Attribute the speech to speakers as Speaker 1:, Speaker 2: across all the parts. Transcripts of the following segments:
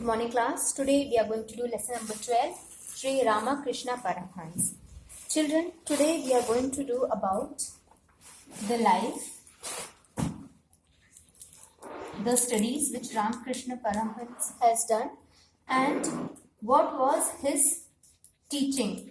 Speaker 1: morning class. Today we are going to do lesson number 12, Sri Ramakrishna Paramhans. Children, today we are going to do about the life, the studies which Ramakrishna Paramhans has done and what was his teaching.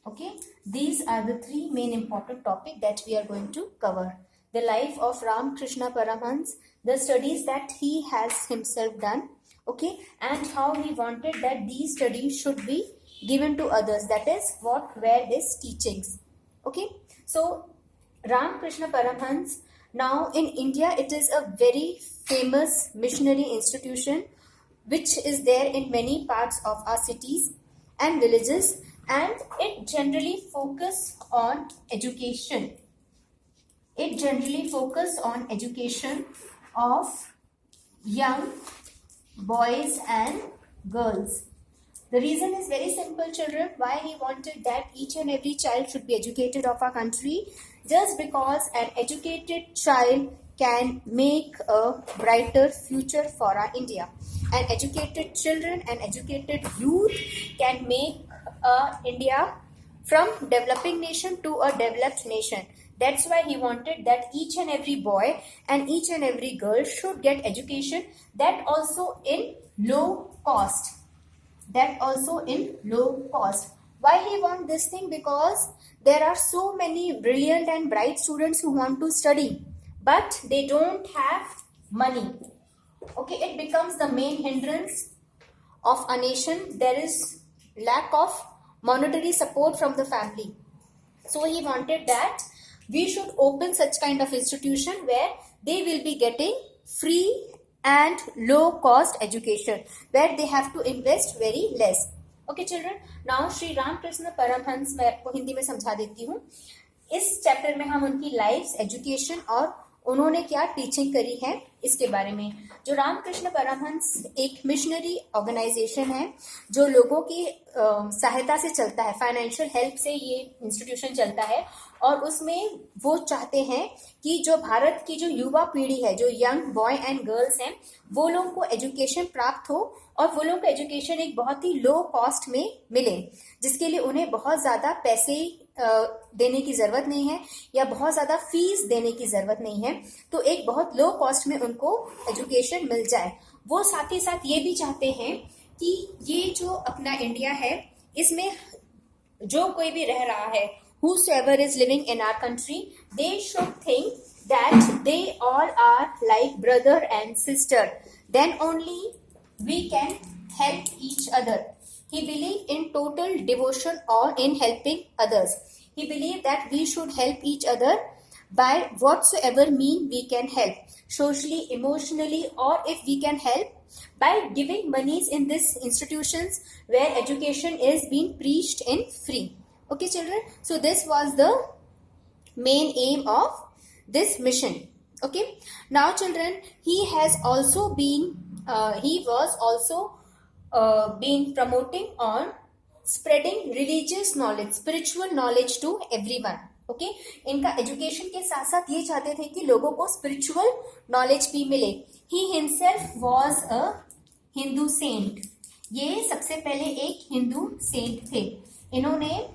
Speaker 1: Okay, these are the three main important topics that we are going to cover. The life of Ramakrishna Paramhans, the studies that he has himself done, okay, and how he wanted that these studies should be given to others. That is what were his teachings. Okay, so Ramakrishna Paramhans, now in India it is a very famous missionary institution which is there in many parts of our cities and villages, and it generally focus on education. It generally focus on education of young boys and girls. The reason is very simple, children, why he wanted that each and every child should be educated of our country, just because an educated child can make a brighter future for our India. And educated children and educated youth can make India from developing nation to a developed nation. That's why he wanted that each and every boy and each and every girl should get education, that also in low cost. That also in low cost. Why he want this thing? Because there are so many brilliant and bright students who want to study, but they don't have money. Okay, it becomes the main hindrance of a nation. There is lack of monetary support from the family. So he wanted that we should open such kind of institution where they will be getting free and low cost education, where they have to invest very less. Okay children, now Sri Ramakrishna Paramhans, मैं आपको हिंदी में समझा देती हूँ. इस chapter में हम उनकी लाइफ, एजुकेशन और उन्होंने क्या टीचिंग करी है इसके बारे में. जो रामकृष्ण परमहंस एक मिशनरी ऑर्गेनाइजेशन है जो लोगों की सहायता से चलता है, फाइनेंशियल हेल्प से ये इंस्टीट्यूशन चलता है, और उसमें वो चाहते हैं कि जो भारत की जो युवा पीढ़ी है, जो यंग बॉय एंड गर्ल्स हैं, वो लोगों को एजुकेशन प्राप्त हो और वो लोगों को एजुकेशन एक बहुत ही लो कॉस्ट में मिले, जिसके लिए उन्हें बहुत ज़्यादा पैसे देने की ज़रूरत नहीं है या बहुत ज़्यादा फीस देने की ज़रूरत नहीं है. तो एक बहुत लो कॉस्ट में उनको एजुकेशन मिल जाए. वो साथ ही साथ ये भी चाहते हैं कि ये जो अपना इंडिया है, इसमें जो कोई भी रह रहा है, whosoever is living in our country, they should think that they all are like brother and sister. Then only we can help each other. He believed in total devotion or in helping others. He believed that we should help each other by whatsoever mean we can help, socially, emotionally, or if we can help by giving monies in these institutions where education is being preached in free. Okay children, so this was the main aim of this mission. Okay, now children, he has also been been promoting on spreading religious knowledge, spiritual knowledge to everyone. Okay, इनका education के साथ साथ ये चाहते थे कि लोगों को स्पिरिचुअल नॉलेज भी मिले. He himself was a Hindu saint. ये सबसे पहले एक हिंदू सेंट थे. इन्होंने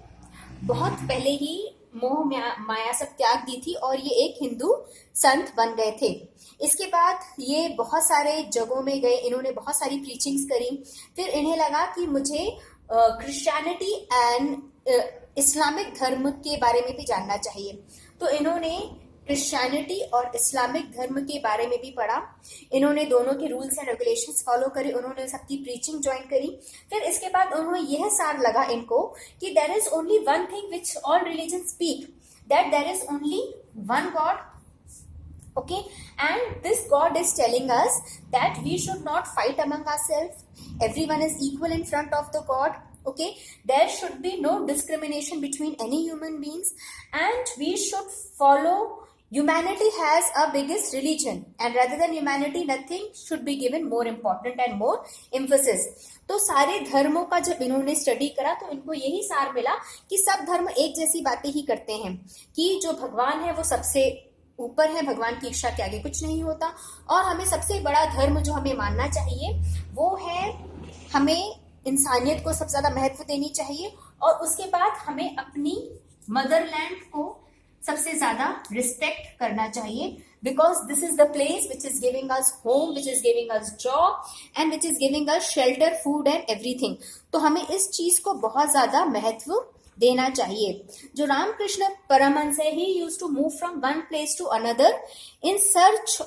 Speaker 1: बहुत पहले ही मोह माया सब त्याग दी थी और ये एक हिंदू संत बन गए थे. इसके बाद ये बहुत सारे जगहों में गए, इन्होंने बहुत सारी प्रीचिंग्स करी. फिर इन्हें लगा कि मुझे क्रिश्चियनिटी एंड इस्लामिक धर्म के बारे में भी जानना चाहिए. तो इन्होंने क्रिश्चियनिटी और इस्लामिक धर्म के बारे में भी पढ़ा. इन्होंने दोनों के रूल्स एंड रेगुलेशंस फॉलो करे, उन्होंने सबकी प्रीचिंग ज्वाइन करी. फिर इसके बाद उन्होंने यह सार लगा इनको कि there is only one thing which all religion speak, that there is only one god. Okay, and this God is telling us that we should not fight among ourselves. Everyone is equal in front of the God. Okay, there should be no discrimination between any human beings, and we should follow. Humanity has a biggest religion, and rather than humanity, nothing should be given more important and more emphasis. तो सारे धर्मों का जब इन्होंने study करा तो इनको यही सार मिला कि सब धर्म एक जैसी बातें ही करते हैं, कि जो भगवान है वो सबसे ऊपर है, भगवान की इच्छा के आगे कुछ नहीं होता, और हमें सबसे बड़ा धर्म जो हमें मानना चाहिए वो है हमें इंसानियत को सबसे ज़्यादा महत्व देनी चाहिए, और उसके बाद हमें अपनी मदरलैंड को सबसे ज़्यादा रिस्पेक्ट करना चाहिए, because this is the place which is giving us home, which is giving us job and which is giving us shelter, food and everything. तो हमें इस चीज को बहुत ज़्यादा महत्व देना चाहिए। जो रामकृष्ण परमहंस है, he used to move from one place to another in search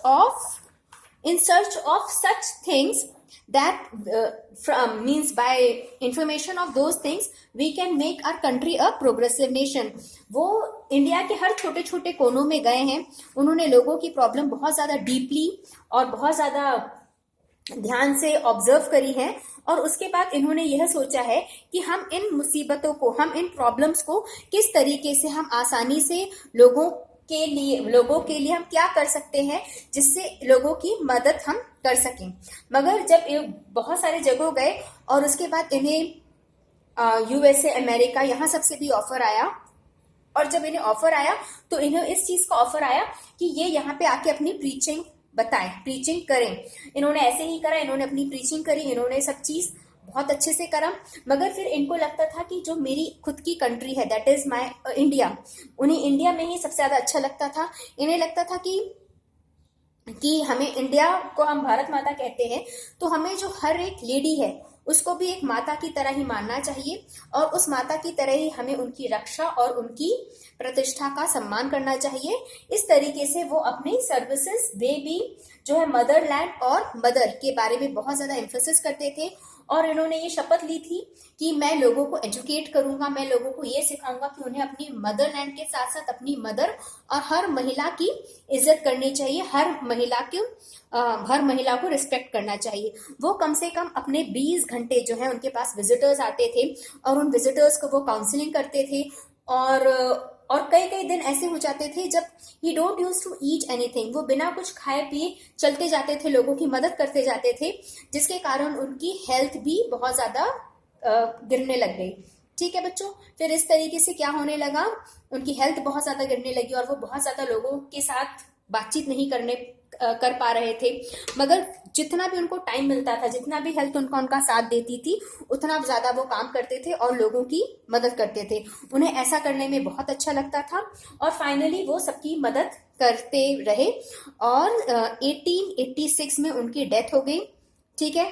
Speaker 1: of such things that means by information of those things we can make our country a progressive nation। वो इंडिया के हर छोटे छोटे कोनों में गए हैं, उन्होंने लोगों की प्रॉब्लम बहुत ज़्यादा डीपली और बहुत ज़्यादा ध्यान से ऑब्जर्व करी है, और उसके बाद इन्होंने यह सोचा है कि हम इन मुसीबतों को, हम इन प्रॉब्लम्स को किस तरीके से हम आसानी से लोगों के लिए हम क्या कर सकते हैं जिससे लोगों की मदद हम कर सकें। मगर जब ये बहुत सारे जगह गए और उसके बाद इन्हें यूएसए, अमेरिका, यहाँ सबसे भी ऑफर आया, और जब इन्हें ऑफर आया तो इन्हें इस चीज का ऑफर आया कि ये यहाँ पे आके अपनी प्रीचिंग बताएं, प्रीचिंग करें। इन्होंने ऐसे ही करा, इन्होंने अपनी प्रीचिंग करी, इन्होंने सब चीज बहुत अच्छे से करा। मगर फिर इनको लगता था कि जो मेरी खुद की कंट्री है, दैट इज माय इंडिया, उन्हें इंडिया में ही सबसे ज्यादा अच्छा लगता था। इन्हें लगता था कि हमें इंडिया को हम भारत माता कहते हैं, तो हमें जो हर एक लेडी है उसको भी एक माता की तरह ही मानना चाहिए, और उस माता की तरह ही हमें उनकी रक्षा और उनकी प्रतिष्ठा का सम्मान करना चाहिए। इस तरीके से वो अपनी सर्विसेज, वे भी जो है मदरलैंड और मदर के बारे में बहुत ज्यादा एम्फेसिस करते थे, और इन्होंने ये शपथ ली थी कि मैं लोगों को एजुकेट करूंगा, मैं लोगों को ये सिखाऊंगा कि उन्हें अपनी मदरलैंड के साथ साथ अपनी मदर और हर महिला की इज्जत करनी चाहिए, हर महिला को रिस्पेक्ट करना चाहिए। वो कम से कम अपने 20 घंटे जो है उनके पास विजिटर्स आते थे, और उन विजिटर्स को वो काउंसलिंग करते थे, और कई दिन ऐसे हो जाते थे जब he don't use to eat anything, वो बिना कुछ खाए पिए चलते जाते थे, लोगों की मदद करते जाते थे, जिसके कारण उनकी हेल्थ भी बहुत ज्यादा गिरने लग गई। ठीक है बच्चों, फिर इस तरीके से क्या होने लगा, उनकी हेल्थ बहुत ज्यादा गिरने लगी और वो बहुत ज्यादा लोगों के साथ बातचीत नहीं कर पा रहे थे। मगर जितना भी उनको टाइम मिलता था, जितना भी हेल्थ उनका साथ देती थी, उतना ज्यादा वो काम करते थे और लोगों की मदद करते थे। उन्हें ऐसा करने में बहुत अच्छा लगता था, और फाइनली वो सबकी मदद करते रहे, और 1886 में उनकी डेथ हो गई। ठीक है,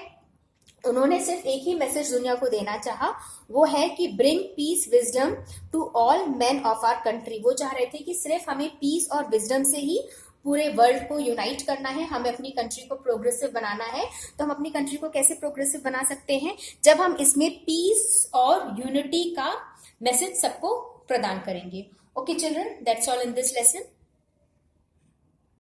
Speaker 1: उन्होंने सिर्फ एक ही मैसेज दुनिया को देना चाहा, वो है कि bring peace wisdom to all man of our country. वो चाह रहे थे कि सिर्फ हमें पीस और विजडम से ही पूरे वर्ल्ड को यूनाइट करना है, हमें अपनी कंट्री को प्रोग्रेसिव बनाना है। तो हम अपनी कंट्री को कैसे प्रोग्रेसिव बना सकते हैं, जब हम इसमें पीस और यूनिटी का मैसेज सबको प्रदान करेंगे। Okay children, that's all in this lesson.